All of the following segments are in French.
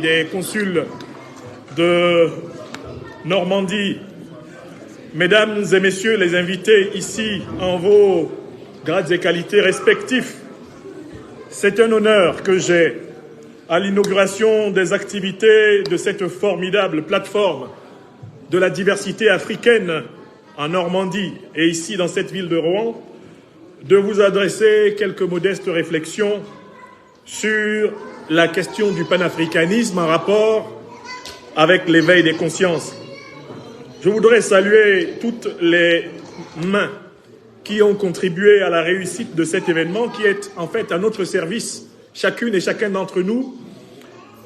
Des consuls de Normandie, mesdames et messieurs les invités ici en vos grades et qualités respectifs, c'est un honneur que j'ai à l'inauguration des activités de cette formidable plateforme de la diversité africaine en Normandie et ici dans cette ville de Rouen, de vous adresser quelques modestes réflexions sur la question du panafricanisme en rapport avec l'éveil des consciences. Je voudrais saluer toutes les mains qui ont contribué à la réussite de cet événement qui est en fait à notre service, chacune et chacun d'entre nous,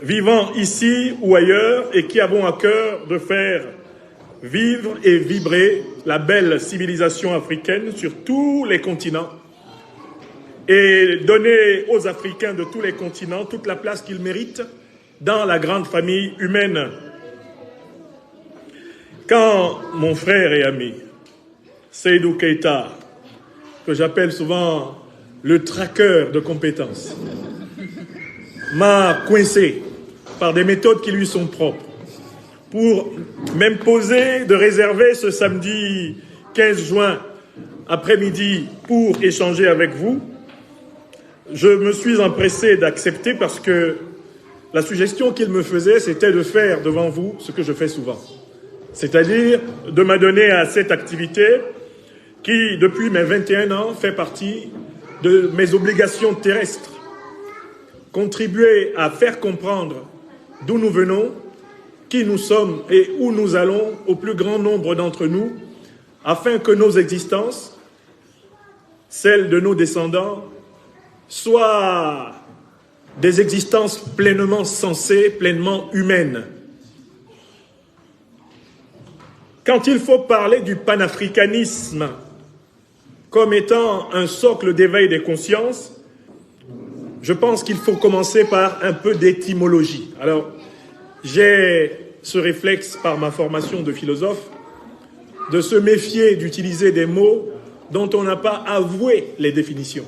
vivant ici ou ailleurs et qui avons à cœur de faire vivre et vibrer la belle civilisation africaine sur tous les continents et donner aux Africains de tous les continents toute la place qu'ils méritent dans la grande famille humaine. Quand mon frère et ami, Seydou Keïta, que j'appelle souvent le traqueur de compétences, m'a coincé par des méthodes qui lui sont propres pour m'imposer de réserver ce samedi 15 juin après-midi pour échanger avec vous, je me suis empressé d'accepter parce que la suggestion qu'il me faisait, c'était de faire devant vous ce que je fais souvent. C'est-à-dire de m'adonner à cette activité qui, depuis mes 21 ans, fait partie de mes obligations terrestres. Contribuer à faire comprendre d'où nous venons, qui nous sommes et où nous allons au plus grand nombre d'entre nous, afin que nos existences, celles de nos descendants, soient des existences pleinement sensées, pleinement humaines. Quand il faut parler du panafricanisme comme étant un socle d'éveil des consciences, je pense qu'il faut commencer par un peu d'étymologie. Alors, j'ai ce réflexe par ma formation de philosophe de se méfier d'utiliser des mots dont on n'a pas avoué les définitions.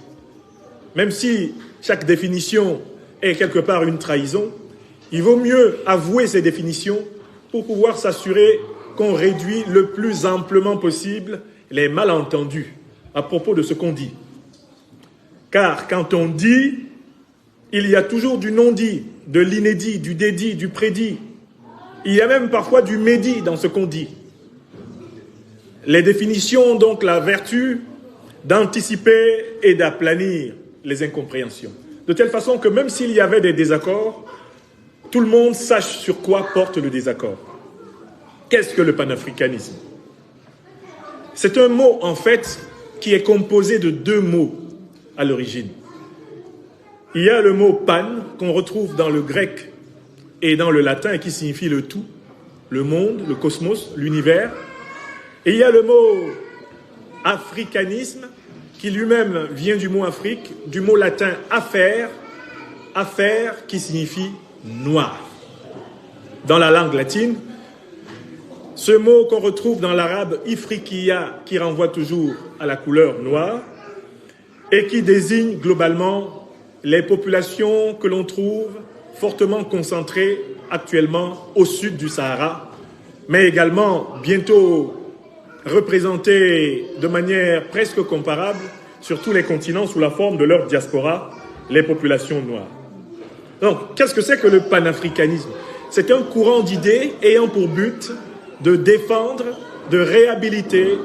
Même si chaque définition est quelque part une trahison, il vaut mieux avouer ces définitions pour pouvoir s'assurer qu'on réduit le plus amplement possible les malentendus à propos de ce qu'on dit. Car quand on dit, il y a toujours du non-dit, de l'inédit, du dédit, du prédit. Il y a même parfois du médit dans ce qu'on dit. Les définitions ont donc la vertu d'anticiper et d'aplanir les incompréhensions. De telle façon que même s'il y avait des désaccords, tout le monde sache sur quoi porte le désaccord. Qu'est-ce que le panafricanisme? C'est un mot, en fait, qui est composé de deux mots à l'origine. Il y a le mot pan, qu'on retrouve dans le grec et dans le latin, et qui signifie le tout, le monde, le cosmos, l'univers. Et il y a le mot africanisme, qui lui-même vient du mot Afrique, du mot latin affaire, affaire qui signifie noir. Dans la langue latine, ce mot qu'on retrouve dans l'arabe ifriqiya, qui renvoie toujours à la couleur noire, et qui désigne globalement les populations que l'on trouve fortement concentrées actuellement au sud du Sahara, mais également bientôt représentées de manière presque comparable sur tous les continents sous la forme de leur diaspora, les populations noires. Donc, qu'est-ce que c'est que le panafricanisme? C'est un courant d'idées ayant pour but de défendre, de réhabiliter,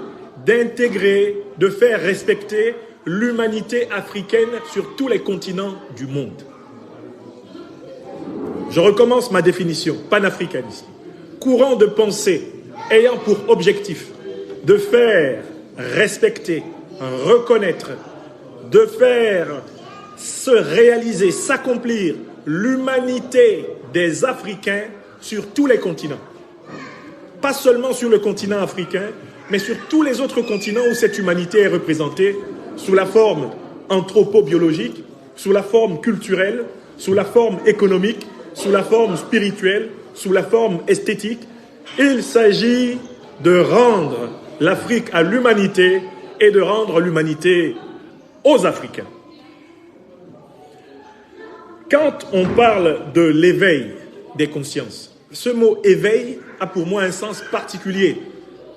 d'intégrer, de faire respecter l'humanité africaine sur tous les continents du monde. Je recommence ma définition. Panafricanisme. Courant de pensée ayant pour objectif de faire respecter, reconnaître, de faire se réaliser, s'accomplir l'humanité des Africains sur tous les continents. Pas seulement sur le continent africain, mais sur tous les autres continents où cette humanité est représentée sous la forme anthropo-biologique, sous la forme culturelle, sous la forme économique, sous la forme spirituelle, sous la forme esthétique. Il s'agit de rendre l'Afrique à l'humanité et de rendre l'humanité aux Africains. Quand on parle de l'éveil des consciences. Ce mot « éveil » a pour moi un sens particulier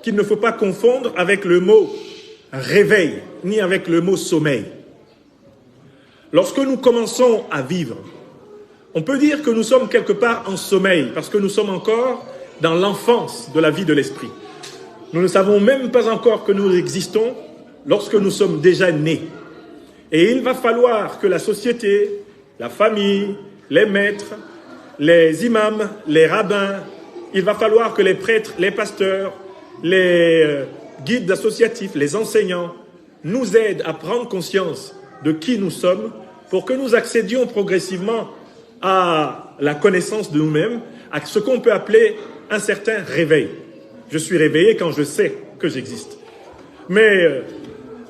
qu'il ne faut pas confondre avec le mot « réveil » ni avec le mot « sommeil ». Lorsque nous commençons à vivre, on peut dire que nous sommes quelque part en sommeil parce que nous sommes encore dans l'enfance de la vie de l'esprit. Nous ne savons même pas encore que nous existons lorsque nous sommes déjà nés. Et il va falloir que la société, la famille, les maîtres, les imams, les rabbins, il va falloir que les prêtres, les pasteurs, les guides associatifs, les enseignants nous aident à prendre conscience de qui nous sommes pour que nous accédions progressivement à la connaissance de nous-mêmes, à ce qu'on peut appeler un certain réveil. Je suis réveillé quand je sais que j'existe. Mais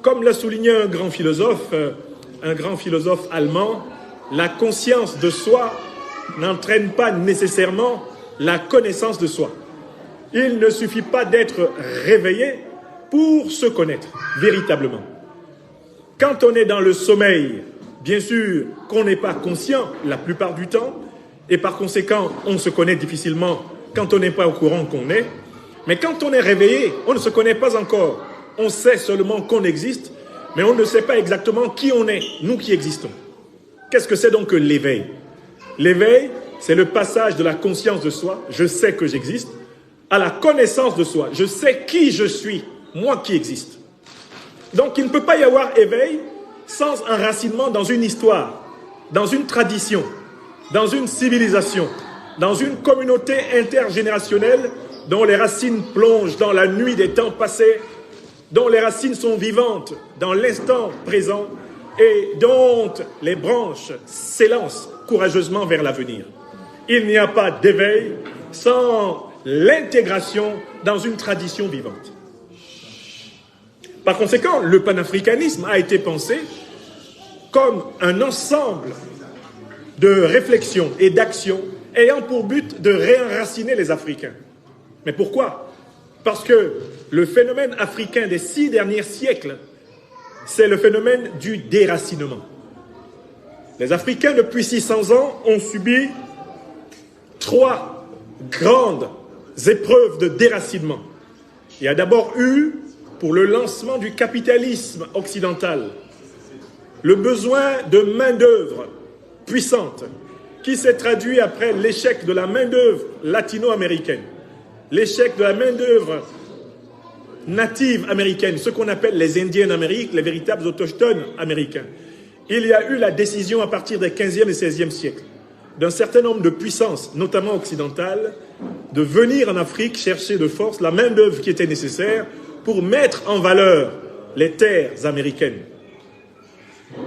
comme l'a souligné un grand philosophe allemand, la conscience de soi n'entraîne pas nécessairement la connaissance de soi. Il ne suffit pas d'être réveillé pour se connaître véritablement. Quand on est dans le sommeil, bien sûr qu'on n'est pas conscient la plupart du temps, et par conséquent, on se connaît difficilement quand on n'est pas au courant qu'on est. Mais quand on est réveillé, on ne se connaît pas encore. On sait seulement qu'on existe, mais on ne sait pas exactement qui on est, nous qui existons. Qu'est-ce que c'est donc que l'éveil? L'éveil, c'est le passage de la conscience de soi, je sais que j'existe, à la connaissance de soi, je sais qui je suis, moi qui existe. Donc il ne peut pas y avoir éveil sans enracinement dans une histoire, dans une tradition, dans une civilisation, dans une communauté intergénérationnelle dont les racines plongent dans la nuit des temps passés, dont les racines sont vivantes dans l'instant présent et dont les branches s'élancent courageusement vers l'avenir. Il n'y a pas d'éveil sans l'intégration dans une tradition vivante. Par conséquent, le panafricanisme a été pensé comme un ensemble de réflexions et d'actions ayant pour but de réenraciner les Africains. Mais pourquoi? Parce que le phénomène africain des 6 derniers siècles, c'est le phénomène du déracinement. Les Africains, depuis 600 ans, ont subi 3 grandes épreuves de déracinement. Il y a d'abord eu, pour le lancement du capitalisme occidental, le besoin de main-d'œuvre puissante qui s'est traduit après l'échec de la main-d'œuvre latino-américaine, l'échec de la main-d'œuvre native américaine, ce qu'on appelle les Indiens d'Amérique, les véritables autochtones américains. Il y a eu la décision à partir des 15e et 16e siècles d'un certain nombre de puissances, notamment occidentales, de venir en Afrique chercher de force la main-d'œuvre qui était nécessaire pour mettre en valeur les terres américaines.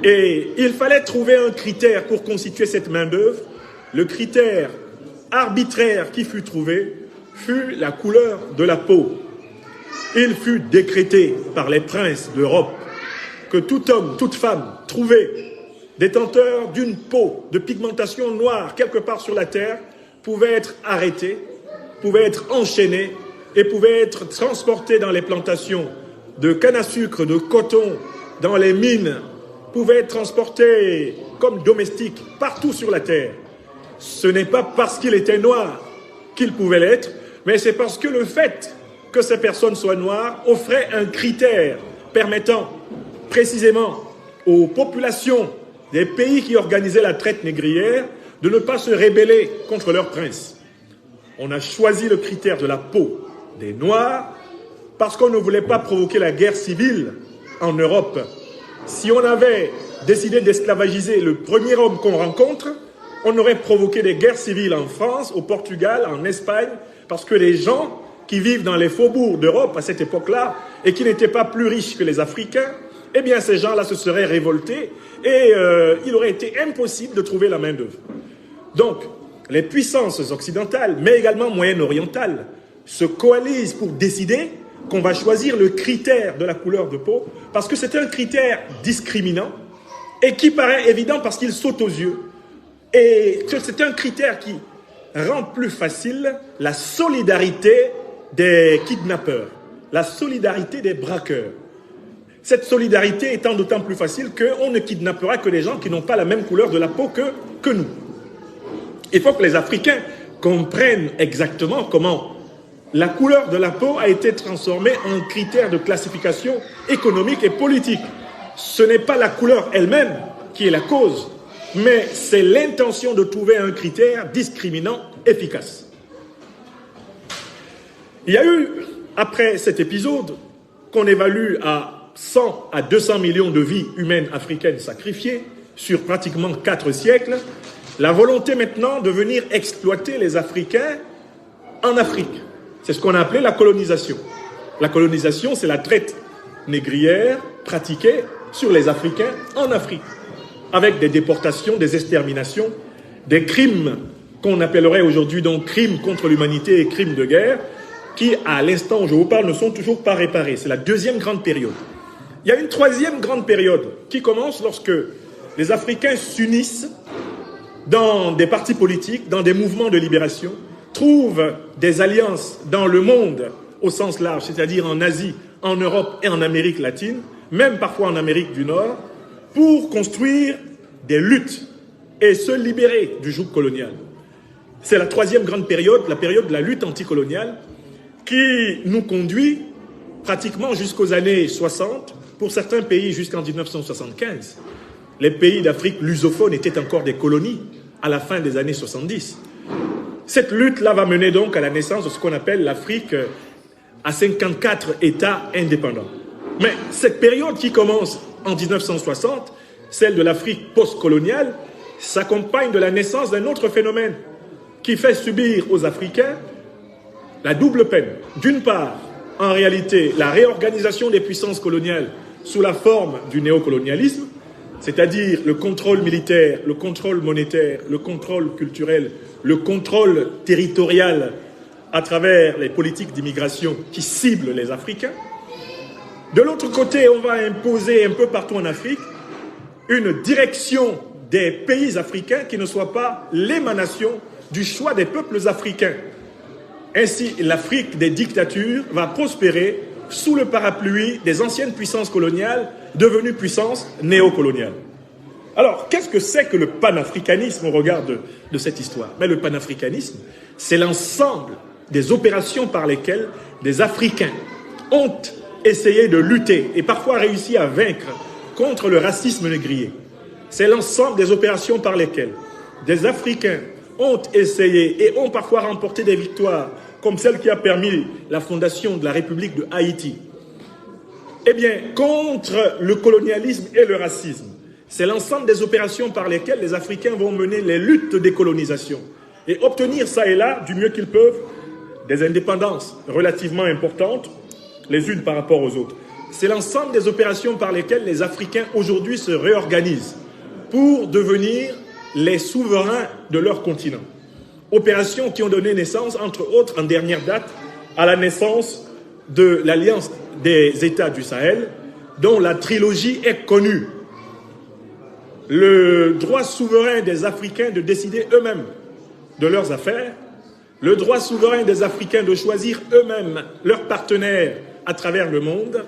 Et il fallait trouver un critère pour constituer cette main-d'œuvre. Le critère arbitraire qui fut trouvé fut la couleur de la peau. Il fut décrété par les princes d'Europe que tout homme, toute femme trouvé détenteur d'une peau de pigmentation noire quelque part sur la terre pouvait être arrêté, pouvait être enchaîné et pouvait être transporté dans les plantations de canne à sucre, de coton, dans les mines, pouvait être transporté comme domestique partout sur la terre. Ce n'est pas parce qu'il était noir qu'il pouvait l'être, mais c'est parce que le fait que ces personnes soient noires offrait un critère permettant précisément aux populations des pays qui organisaient la traite négrière de ne pas se rebeller contre leurs princes. On a choisi le critère de la peau des Noirs parce qu'on ne voulait pas provoquer la guerre civile en Europe. Si on avait décidé d'esclavagiser le premier homme qu'on rencontre, on aurait provoqué des guerres civiles en France, au Portugal, en Espagne, parce que les gens qui vivent dans les faubourgs d'Europe à cette époque-là et qui n'étaient pas plus riches que les Africains, eh bien ces gens-là se seraient révoltés et il aurait été impossible de trouver la main-d'œuvre. Donc, les puissances occidentales, mais également moyen-orientales, se coalisent pour décider qu'on va choisir le critère de la couleur de peau parce que c'est un critère discriminant et qui paraît évident parce qu'il saute aux yeux. Et c'est un critère qui rend plus facile la solidarité des kidnappeurs, la solidarité des braqueurs. Cette solidarité étant d'autant plus facile qu'on ne kidnappera que les gens qui n'ont pas la même couleur de la peau que nous. Il faut que les Africains comprennent exactement comment la couleur de la peau a été transformée en critère de classification économique et politique. Ce n'est pas la couleur elle-même qui est la cause, mais c'est l'intention de trouver un critère discriminant efficace. Il y a eu, après cet épisode, qu'on évalue à 100 à 200 millions de vies humaines africaines sacrifiées sur pratiquement 4 siècles, la volonté maintenant de venir exploiter les Africains en Afrique. C'est ce qu'on a appelé la colonisation. La colonisation, c'est la traite négrière pratiquée sur les Africains en Afrique, avec des déportations, des exterminations, des crimes qu'on appellerait aujourd'hui donc crimes contre l'humanité et crimes de guerre, qui, à l'instant où je vous parle, ne sont toujours pas réparés. C'est la deuxième grande période. Il y a une troisième grande période qui commence lorsque les Africains s'unissent dans des partis politiques, dans des mouvements de libération, trouvent des alliances dans le monde au sens large, c'est-à-dire en Asie, en Europe et en Amérique latine, même parfois en Amérique du Nord, pour construire des luttes et se libérer du joug colonial. C'est la troisième grande période, la période de la lutte anticoloniale, qui nous conduit pratiquement jusqu'aux années 60, pour certains pays jusqu'en 1975. Les pays d'Afrique lusophone étaient encore des colonies à la fin des années 70. Cette lutte-là va mener donc à la naissance de ce qu'on appelle l'Afrique à 54 États indépendants. Mais cette période qui commence en 1960, celle de l'Afrique post-coloniale, s'accompagne de la naissance d'un autre phénomène qui fait subir aux Africains la double peine. D'une part, en réalité, la réorganisation des puissances coloniales sous la forme du néocolonialisme, c'est-à-dire le contrôle militaire, le contrôle monétaire, le contrôle culturel, le contrôle territorial à travers les politiques d'immigration qui ciblent les Africains. De l'autre côté, on va imposer un peu partout en Afrique une direction des pays africains qui ne soit pas l'émanation du choix des peuples africains. Ainsi, l'Afrique des dictatures va prospérer sous le parapluie des anciennes puissances coloniales devenues puissances néocoloniales. Alors, qu'est-ce que c'est que le panafricanisme au regard de cette histoire? Mais le panafricanisme, c'est l'ensemble des opérations par lesquelles des Africains ont essayé de lutter et parfois réussi à vaincre contre le racisme négrier. C'est l'ensemble des opérations par lesquelles des Africains ont essayé et ont parfois remporté des victoires, comme celle qui a permis la fondation de la République de Haïti. Eh bien, contre le colonialisme et le racisme, c'est l'ensemble des opérations par lesquelles les Africains vont mener les luttes de décolonisation et obtenir ça et là, du mieux qu'ils peuvent, des indépendances relativement importantes, les unes par rapport aux autres. C'est l'ensemble des opérations par lesquelles les Africains aujourd'hui se réorganisent pour devenir les souverains de leur continent. Opérations qui ont donné naissance, entre autres, en dernière date, à la naissance de l'Alliance des États du Sahel, dont la trilogie est connue. Le droit souverain des Africains de décider eux-mêmes de leurs affaires, le droit souverain des Africains de choisir eux-mêmes leurs partenaires à travers le monde,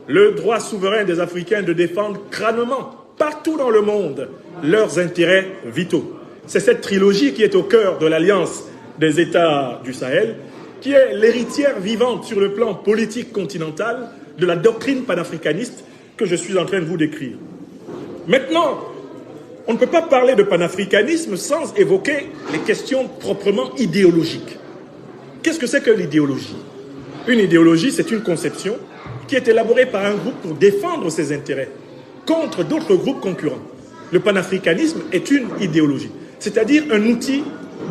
le droit souverain des Africains de défendre crânement, partout dans le monde, leurs intérêts vitaux. C'est cette trilogie qui est au cœur de l'Alliance des États du Sahel, qui est l'héritière vivante sur le plan politique continental de la doctrine panafricaniste que je suis en train de vous décrire. Maintenant, on ne peut pas parler de panafricanisme sans évoquer les questions proprement idéologiques. Qu'est-ce que c'est que l'idéologie? Une idéologie, c'est une conception qui est élaborée par un groupe pour défendre ses intérêts contre d'autres groupes concurrents. Le panafricanisme est une idéologie, c'est-à-dire un outil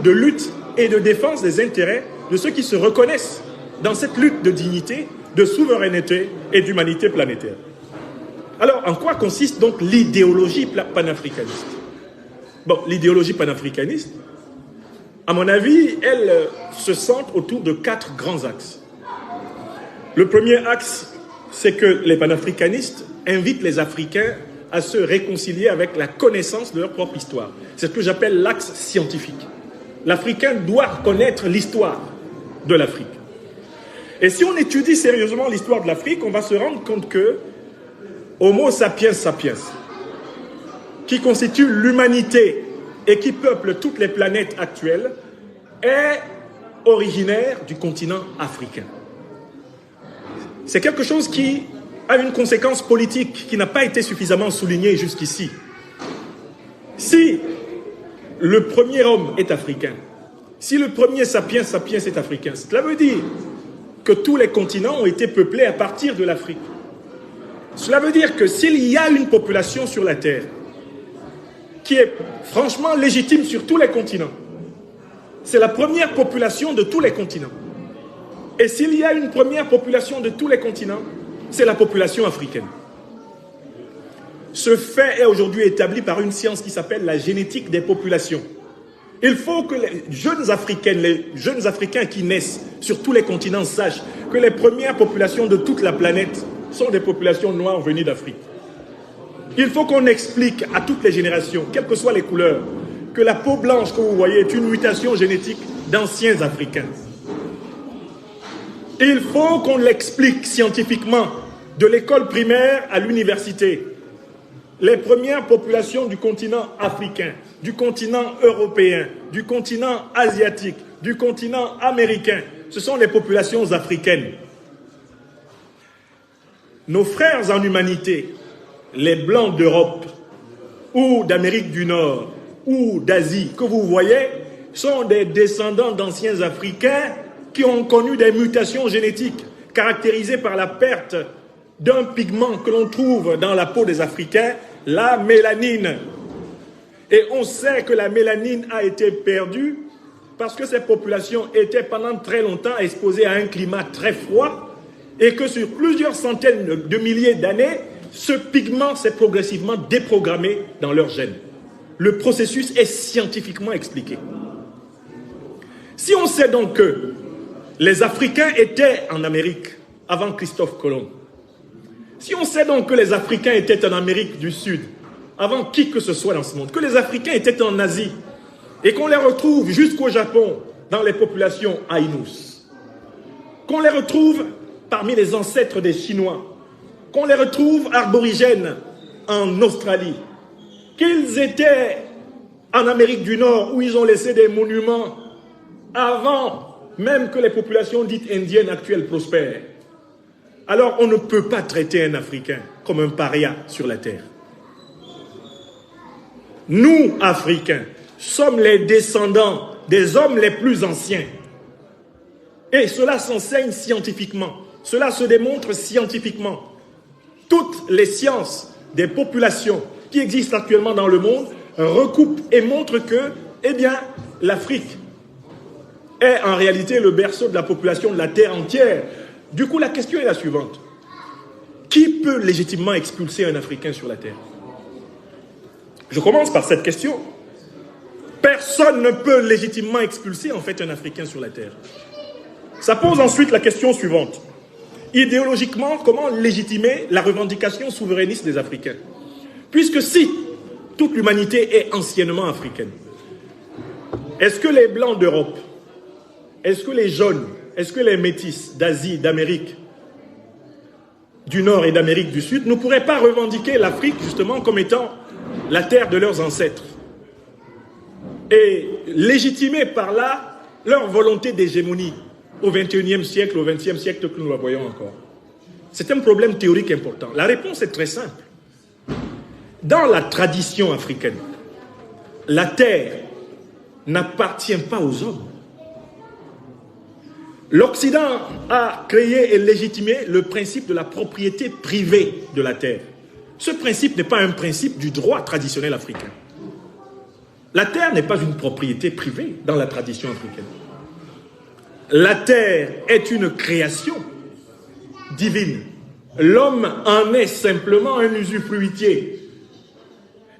de lutte et de défense des intérêts de ceux qui se reconnaissent dans cette lutte de dignité, de souveraineté et d'humanité planétaire. Alors, en quoi consiste donc l'idéologie panafricaniste? Bon, l'idéologie panafricaniste, à mon avis, elle se centre autour de 4 grands axes. Le premier axe, c'est que les panafricanistes invitent les Africains à se réconcilier avec la connaissance de leur propre histoire. C'est ce que j'appelle l'axe scientifique. L'Africain doit connaître l'histoire de l'Afrique. Et si on étudie sérieusement l'histoire de l'Afrique, on va se rendre compte que Homo sapiens sapiens, qui constitue l'humanité et qui peuple toutes les planètes actuelles, est originaire du continent africain. C'est quelque chose qui a une conséquence politique qui n'a pas été suffisamment soulignée jusqu'ici. Si le premier homme est africain, si le premier sapiens sapiens est africain, cela veut dire que tous les continents ont été peuplés à partir de l'Afrique. Cela veut dire que s'il y a une population sur la Terre qui est franchement légitime sur tous les continents, c'est la première population de tous les continents. Et s'il y a une première population de tous les continents, c'est la population africaine. Ce fait est aujourd'hui établi par une science qui s'appelle la génétique des populations. Il faut que les jeunes Africains qui naissent sur tous les continents sachent que les premières populations de toute la planète sont des populations noires venues d'Afrique. Il faut qu'on explique à toutes les générations, quelles que soient les couleurs, que la peau blanche que vous voyez est une mutation génétique d'anciens Africains. Il faut qu'on l'explique scientifiquement, de l'école primaire à l'université. Les premières populations du continent africain, du continent européen, du continent asiatique, du continent américain, ce sont les populations africaines. Nos frères en humanité, les Blancs d'Europe ou d'Amérique du Nord ou d'Asie, que vous voyez, sont des descendants d'anciens Africains qui ont connu des mutations génétiques caractérisées par la perte d'un pigment que l'on trouve dans la peau des Africains, la mélanine. Et on sait que la mélanine a été perdue parce que ces populations étaient pendant très longtemps exposées à un climat très froid et que sur plusieurs centaines de milliers d'années, ce pigment s'est progressivement déprogrammé dans leurs gènes. Le processus est scientifiquement expliqué. Si on sait donc que les Africains étaient en Amérique avant Christophe Colomb, si on sait donc que les Africains étaient en Amérique du Sud avant qui que ce soit dans ce monde, que les Africains étaient en Asie et qu'on les retrouve jusqu'au Japon dans les populations Ainus, qu'on les retrouve parmi les ancêtres des Chinois, qu'on les retrouve aborigènes en Australie, qu'ils étaient en Amérique du Nord où ils ont laissé des monuments avant même que les populations dites indiennes actuelles prospèrent. Alors on ne peut pas traiter un Africain comme un paria sur la terre. Nous, Africains, sommes les descendants des hommes les plus anciens. Et cela s'enseigne scientifiquement. Cela se démontre scientifiquement. Toutes les sciences des populations qui existent actuellement dans le monde recoupent et montrent que, eh bien, l'Afrique est en réalité le berceau de la population de la Terre entière. Du coup, la question est la suivante. Qui peut légitimement expulser un Africain sur la Terre? Je commence par cette question. Personne ne peut légitimement expulser en fait un Africain sur la Terre. Ça pose ensuite la question suivante. Idéologiquement, comment légitimer la revendication souverainiste des Africains? Puisque si toute l'humanité est anciennement africaine, est-ce que les Blancs d'Europe, est-ce que les jaunes, est-ce que les métis d'Asie, d'Amérique du Nord et d'Amérique du Sud ne pourraient pas revendiquer l'Afrique justement comme étant la terre de leurs ancêtres et légitimer par là leur volonté d'hégémonie au XXIe siècle, au XXe siècle que nous la voyons encore? C'est un problème théorique important. La réponse est très simple. Dans la tradition africaine, la terre n'appartient pas aux hommes. L'Occident a créé et légitimé le principe de la propriété privée de la terre. Ce principe n'est pas un principe du droit traditionnel africain. La terre n'est pas une propriété privée dans la tradition africaine. La terre est une création divine. L'homme en est simplement un usufruitier.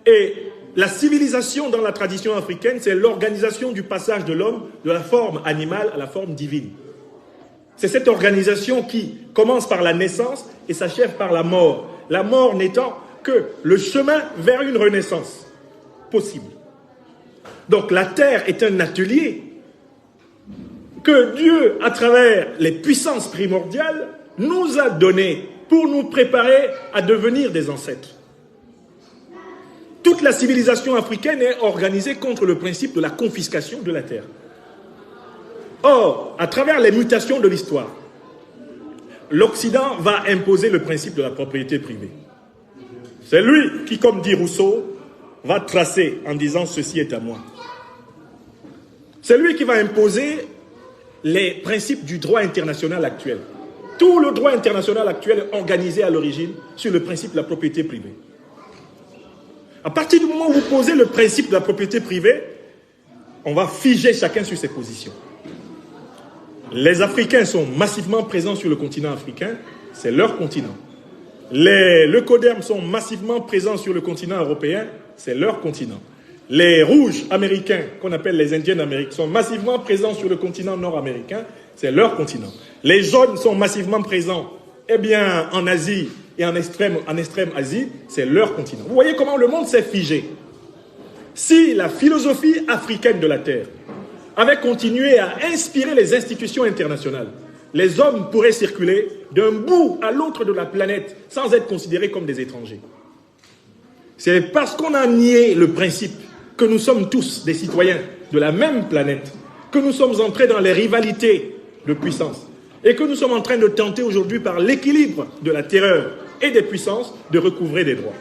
Et la civilisation dans la tradition africaine, c'est l'organisation du passage de l'homme de la forme animale à la forme divine. C'est cette organisation qui commence par la naissance et s'achève par la mort. La mort n'étant que le chemin vers une renaissance possible. Donc la terre est un atelier que Dieu, à travers les puissances primordiales, nous a donné pour nous préparer à devenir des ancêtres. Toute la civilisation africaine est organisée contre le principe de la confiscation de la terre. Or, à travers les mutations de l'histoire, l'Occident va imposer le principe de la propriété privée. C'est lui qui, comme dit Rousseau, va tracer en disant « ceci est à moi ». C'est lui qui va imposer les principes du droit international actuel. Tout le droit international actuel est organisé à l'origine sur le principe de la propriété privée. À partir du moment où vous posez le principe de la propriété privée, on va figer chacun sur ses positions. Les Africains sont massivement présents sur le continent africain, c'est leur continent. Les leucodermes sont massivement présents sur le continent européen, c'est leur continent. Les rouges américains, qu'on appelle les Indiens d'Amérique, sont massivement présents sur le continent nord-américain, c'est leur continent. Les jaunes sont massivement présents, eh bien, en Asie et en extrême Asie, c'est leur continent. Vous voyez comment le monde s'est figé. Si la philosophie africaine de la Terre avait continué à inspirer les institutions internationales, les hommes pourraient circuler d'un bout à l'autre de la planète sans être considérés comme des étrangers. C'est parce qu'on a nié le principe que nous sommes tous des citoyens de la même planète, que nous sommes entrés dans les rivalités de puissance et que nous sommes en train de tenter aujourd'hui par l'équilibre de la terreur et des puissances de recouvrer des droits.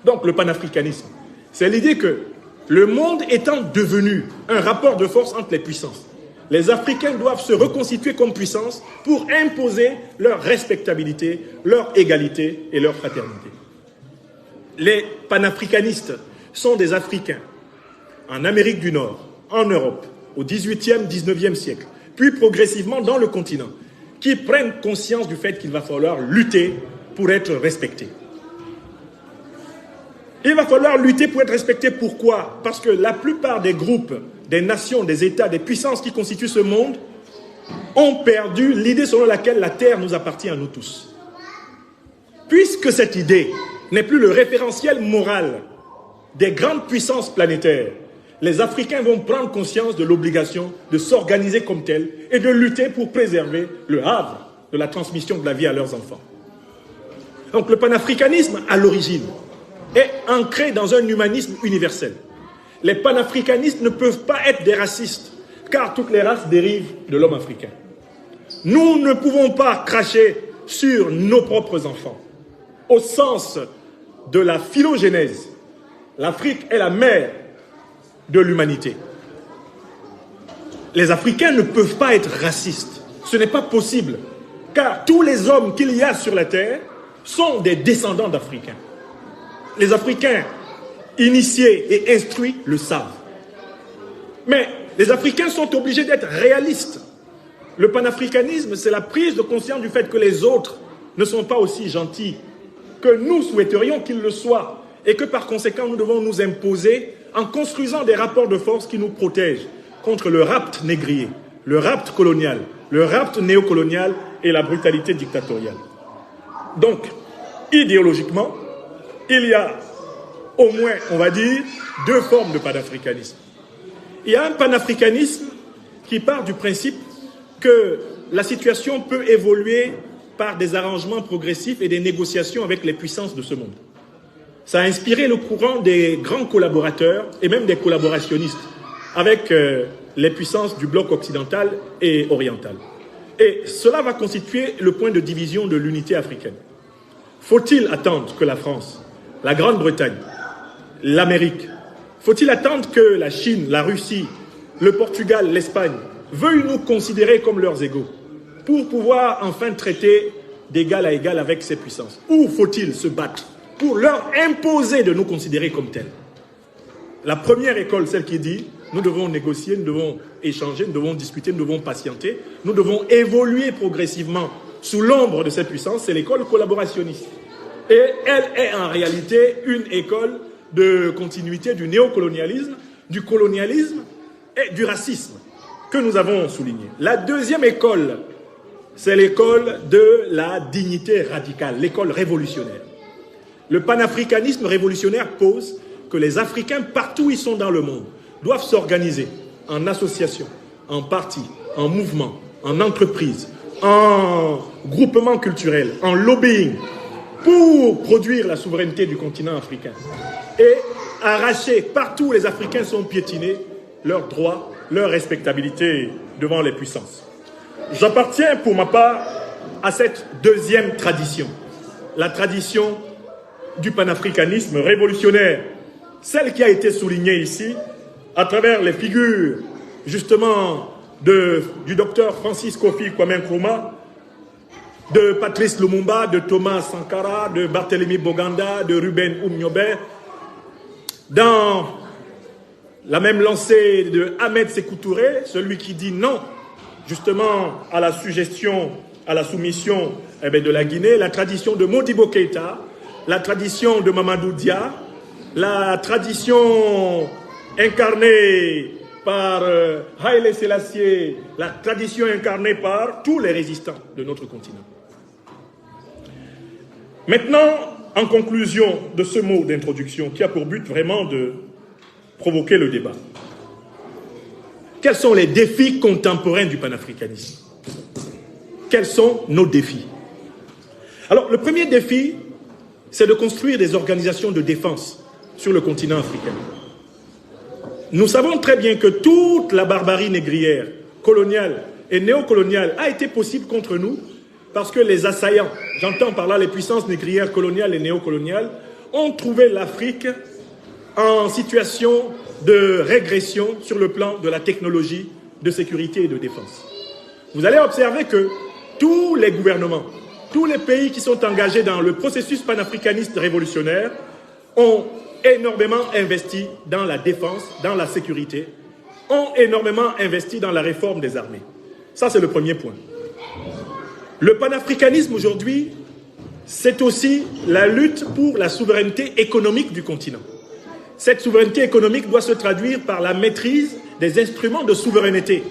Donc le panafricanisme, c'est l'idée que le monde étant devenu un rapport de force entre les puissances, les Africains doivent se reconstituer comme puissance pour imposer leur respectabilité, leur égalité et leur fraternité. Les panafricanistes sont des Africains en Amérique du Nord, en Europe, au XVIIIe, XIXe siècle, puis progressivement dans le continent, qui prennent conscience du fait qu'il va falloir lutter pour être respectés. Il va falloir lutter pour être respecté. Pourquoi? Parce que la plupart des groupes, des nations, des États, des puissances qui constituent ce monde ont perdu l'idée selon laquelle la Terre nous appartient à nous tous. Puisque cette idée n'est plus le référentiel moral des grandes puissances planétaires, les Africains vont prendre conscience de l'obligation de s'organiser comme tels et de lutter pour préserver le havre de la transmission de la vie à leurs enfants. Donc le panafricanisme, à l'origine, est ancré dans un humanisme universel. Les panafricanistes ne peuvent pas être des racistes, car toutes les races dérivent de l'homme africain. Nous ne pouvons pas cracher sur nos propres enfants. Au sens de la phylogénèse, l'Afrique est la mère de l'humanité. Les Africains ne peuvent pas être racistes. Ce n'est pas possible, car tous les hommes qu'il y a sur la terre sont des descendants d'Africains. Les Africains initiés et instruits le savent. Mais les Africains sont obligés d'être réalistes. Le panafricanisme, c'est la prise de conscience du fait que les autres ne sont pas aussi gentils que nous souhaiterions qu'ils le soient et que par conséquent nous devons nous imposer en construisant des rapports de force qui nous protègent contre le rapt négrier, le rapt colonial, le rapt néocolonial et la brutalité dictatoriale. Donc, idéologiquement, il y a au moins, on va dire, deux formes de panafricanisme. Il y a un panafricanisme qui part du principe que la situation peut évoluer par des arrangements progressifs et des négociations avec les puissances de ce monde. Ça a inspiré le courant des grands collaborateurs et même des collaborationnistes avec les puissances du bloc occidental et oriental. Et cela va constituer le point de division de l'unité africaine. Faut-il attendre que la France, la Grande-Bretagne, l'Amérique, faut-il attendre que la Chine, la Russie, le Portugal, l'Espagne veuillent nous considérer comme leurs égaux pour pouvoir enfin traiter d'égal à égal avec ces puissances? Ou faut-il se battre pour leur imposer de nous considérer comme tels? La première école, celle qui dit nous devons négocier, nous devons échanger, nous devons discuter, nous devons patienter, nous devons évoluer progressivement sous l'ombre de cette puissance, c'est l'école collaborationniste. Et elle est en réalité une école de continuité du néocolonialisme, du colonialisme et du racisme que nous avons souligné. La deuxième école, c'est l'école de la dignité radicale, l'école révolutionnaire. Le panafricanisme révolutionnaire pose que les Africains, partout où ils sont dans le monde, doivent s'organiser en association, en parti, en mouvement, en entreprise, en groupement culturel, en lobbying, pour produire la souveraineté du continent africain et arracher, partout où les Africains sont piétinés, leurs droits leur respectabilité devant les puissances. J'appartiens pour ma part à cette deuxième tradition, la tradition du panafricanisme révolutionnaire, celle qui a été soulignée ici à travers les figures justement du docteur Francis Kofi Kwame Nkrumah, de Patrice Lumumba, de Thomas Sankara, de Barthélemy Boganda, de Ruben Oumniobé, dans la même lancée de Ahmed Sékou Touré, celui qui dit non justement à la suggestion, à la soumission de la Guinée, la tradition de Modibo Keïta, la tradition de Mamadou Dia, la tradition incarnée par Haïlé Sélassié, la tradition incarnée par tous les résistants de notre continent. Maintenant, en conclusion de ce mot d'introduction qui a pour but vraiment de provoquer le débat, quels sont les défis contemporains du panafricanisme? Quels sont nos défis? Alors, le premier défi, c'est de construire des organisations de défense sur le continent africain. Nous savons très bien que toute la barbarie négrière, coloniale et néocoloniale a été possible contre nous parce que les assaillants, j'entends par là les puissances négrières coloniales et néocoloniales, ont trouvé l'Afrique en situation de régression sur le plan de la technologie de sécurité et de défense. Vous allez observer que tous les gouvernements, tous les pays qui sont engagés dans le processus panafricaniste révolutionnaire ont énormément investi dans la défense, dans la sécurité, ont énormément investi dans la réforme des armées. Ça, c'est le premier point. Le panafricanisme aujourd'hui, c'est aussi la lutte pour la souveraineté économique du continent. Cette souveraineté économique doit se traduire par la maîtrise des instruments de souveraineté.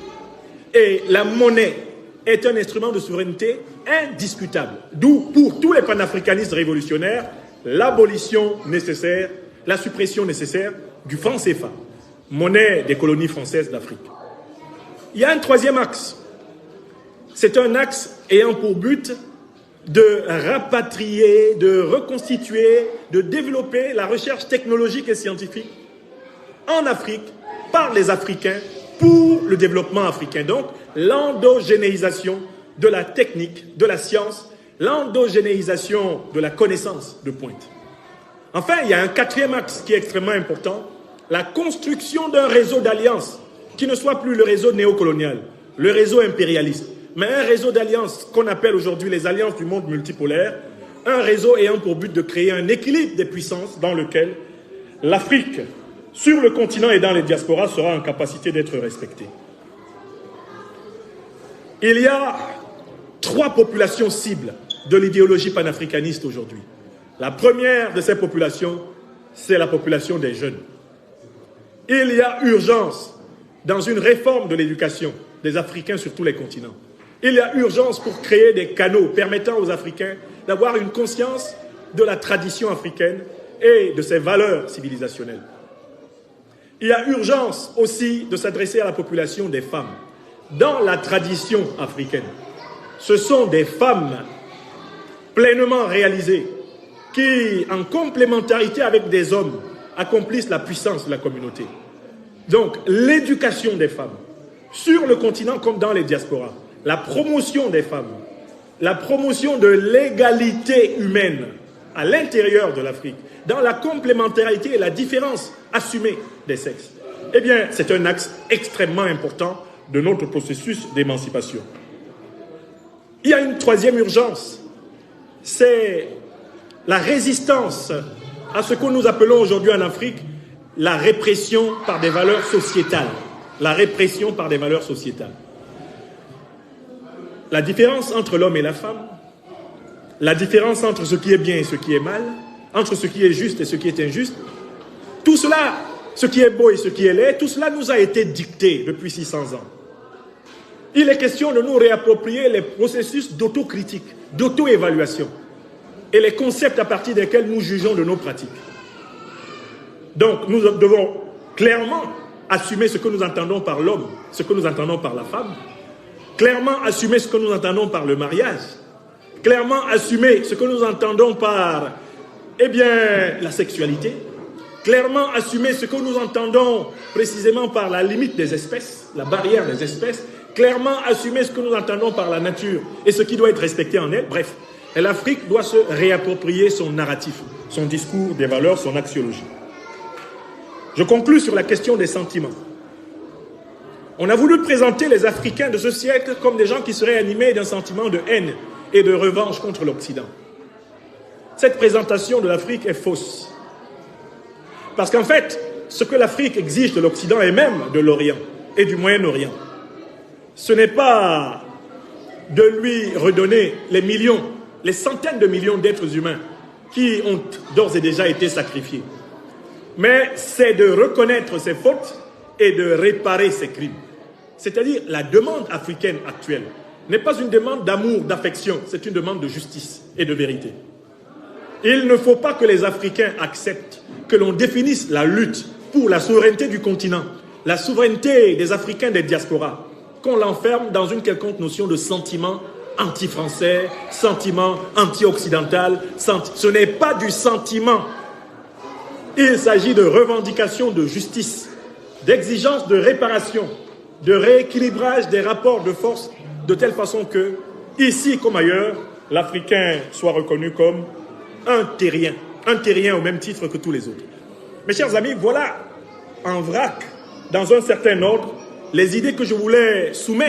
Et la monnaie est un instrument de souveraineté indiscutable. D'où, pour tous les panafricanistes révolutionnaires, l'abolition nécessaire, la suppression nécessaire du franc CFA, monnaie des colonies françaises d'Afrique. Il y a un troisième axe. C'est un axe ayant pour but de rapatrier, de reconstituer, de développer la recherche technologique et scientifique en Afrique, par les Africains, pour le développement africain. Donc, l'endogénéisation de la technique, de la science, l'endogénéisation de la connaissance de pointe. Enfin, il y a un quatrième axe qui est extrêmement important, la construction d'un réseau d'alliances qui ne soit plus le réseau néocolonial, le réseau impérialiste, mais un réseau d'alliances qu'on appelle aujourd'hui les alliances du monde multipolaire, un réseau ayant pour but de créer un équilibre des puissances dans lequel l'Afrique, sur le continent et dans les diasporas, sera en capacité d'être respectée. Il y a 3 populations cibles de l'idéologie panafricaniste aujourd'hui. La première de ces populations, c'est la population des jeunes. Il y a urgence dans une réforme de l'éducation des Africains sur tous les continents. Il y a urgence pour créer des canaux permettant aux Africains d'avoir une conscience de la tradition africaine et de ses valeurs civilisationnelles. Il y a urgence aussi de s'adresser à la population des femmes. Dans la tradition africaine, ce sont des femmes pleinement réalisées qui, en complémentarité avec des hommes, accomplissent la puissance de la communauté. Donc, l'éducation des femmes, sur le continent comme dans les diasporas, la promotion des femmes, la promotion de l'égalité humaine à l'intérieur de l'Afrique, dans la complémentarité et la différence assumée des sexes, eh bien, c'est un axe extrêmement important de notre processus d'émancipation. Il y a une troisième urgence, c'est la résistance à ce que nous appelons aujourd'hui en Afrique la répression par des valeurs sociétales. La répression par des valeurs sociétales. La différence entre l'homme et la femme, la différence entre ce qui est bien et ce qui est mal, entre ce qui est juste et ce qui est injuste, tout cela, ce qui est beau et ce qui est laid, tout cela nous a été dicté depuis 600 ans. Il est question de nous réapproprier les processus d'autocritique, d'auto-évaluation et les concepts à partir desquels nous jugeons de nos pratiques. Donc nous devons clairement assumer ce que nous entendons par l'homme, ce que nous entendons par la femme, clairement assumer ce que nous entendons par le mariage, clairement assumer ce que nous entendons par, la sexualité, clairement assumer ce que nous entendons précisément par la limite des espèces, la barrière des espèces, clairement assumer ce que nous entendons par la nature et ce qui doit être respecté en elle. Bref, l'Afrique doit se réapproprier son narratif, son discours des valeurs, son axiologie. Je conclus sur la question des sentiments. On a voulu présenter les Africains de ce siècle comme des gens qui seraient animés d'un sentiment de haine et de revanche contre l'Occident. Cette présentation de l'Afrique est fausse. Parce qu'en fait, ce que l'Afrique exige de l'Occident et même de l'Orient et du Moyen-Orient, ce n'est pas de lui redonner les millions, les centaines de millions d'êtres humains qui ont d'ores et déjà été sacrifiés. Mais c'est de reconnaître ses fautes et de réparer ses crimes. C'est-à-dire la demande africaine actuelle n'est pas une demande d'amour, d'affection, c'est une demande de justice et de vérité. Il ne faut pas que les Africains acceptent que l'on définisse la lutte pour la souveraineté du continent, la souveraineté des Africains des diasporas, qu'on l'enferme dans une quelconque notion de sentiment anti-français, sentiment anti-occidental. Ce n'est pas du sentiment. Il s'agit de revendications de justice, d'exigences de réparation, de rééquilibrage des rapports de force de telle façon que, ici comme ailleurs, l'Africain soit reconnu comme un terrien au même titre que tous les autres. Mes chers amis, voilà en vrac, dans un certain ordre, les idées que je voulais soumettre